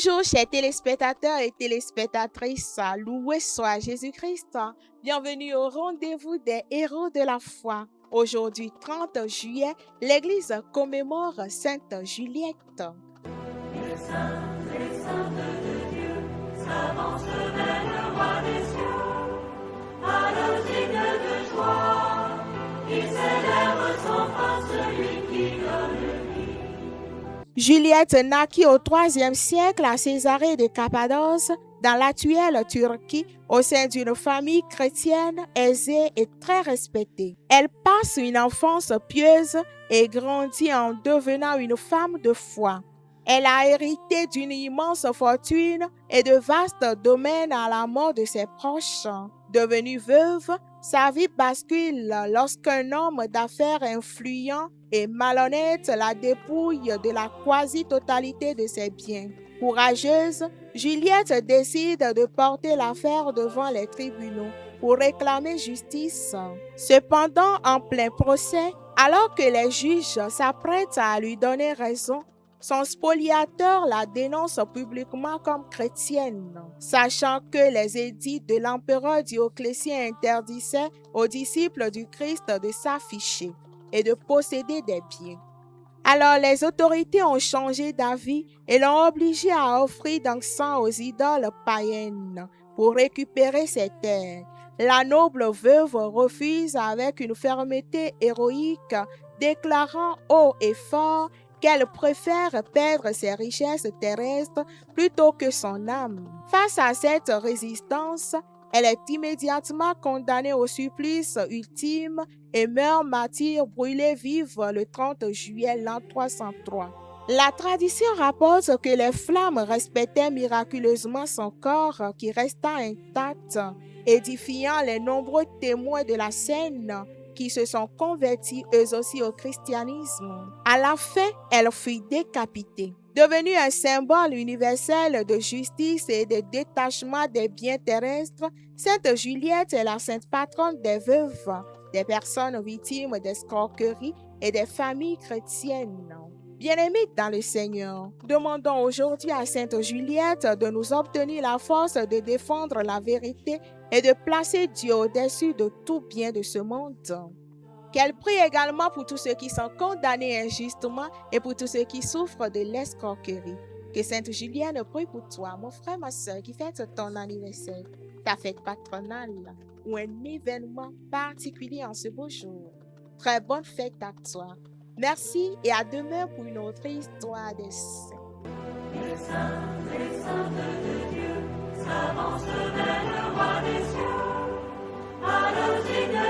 Bonjour, chers téléspectateurs et téléspectatrices. Loué soit Jésus-Christ. Bienvenue au rendez-vous des héros de la foi. Aujourd'hui, 30 juillet, l'Église commémore Sainte Juliette. Les saints de Dieu s'avancent vers le roi des cieux. À l'osigne de joie, il célèbre sans fin celui qui donne vie. Juliette naquit au IIIe siècle à Césarée de Cappadoce, dans l'actuelle Turquie, au sein d'une famille chrétienne aisée et très respectée. Elle passe une enfance pieuse et grandit en devenant une femme de foi. Elle a hérité d'une immense fortune et de vastes domaines à la mort de ses proches. Devenue veuve, sa vie bascule lorsqu'un homme d'affaires influent et malhonnête la dépouille de la quasi-totalité de ses biens. Courageuse, Juliette décide de porter l'affaire devant les tribunaux pour réclamer justice. Cependant, en plein procès, alors que les juges s'apprêtent à lui donner raison, son spoliateur la dénonce publiquement comme chrétienne, sachant que les édits de l'empereur Dioclétien interdisaient aux disciples du Christ de s'afficher et de posséder des biens. Alors les autorités ont changé d'avis et l'ont obligée à offrir d'encens aux idoles païennes pour récupérer ses terres. La noble veuve refuse avec une fermeté héroïque, déclarant haut et fort qu'elle préfère perdre ses richesses terrestres plutôt que son âme. Face à cette résistance, elle est immédiatement condamnée au supplice ultime et meurt martyre brûlée vive le 30 juillet l'an 303. La tradition rapporte que les flammes respectaient miraculeusement son corps qui resta intact, édifiant les nombreux témoins de la scène qui se sont convertis eux aussi au christianisme. À la fin, elle fut décapitée. Devenue un symbole universel de justice et de détachement des biens terrestres, Sainte Juliette est la sainte patronne des veuves, des personnes victimes d'escroqueries et des familles chrétiennes. Bien-aimés dans le Seigneur, demandons aujourd'hui à Sainte Juliette de nous obtenir la force de défendre la vérité et de placer Dieu au-dessus de tout bien de ce monde. Qu'elle prie également pour tous ceux qui sont condamnés injustement et pour tous ceux qui souffrent de l'escroquerie. Que Sainte Juliette prie pour toi, mon frère, ma soeur, qui fête ton anniversaire, ta fête patronale ou un événement particulier en ce beau jour. Très bonne fête à toi. Merci et à demain pour une autre histoire des saints. Les saints de Dieu s'avancent vers le roi des cieux. À l'osigne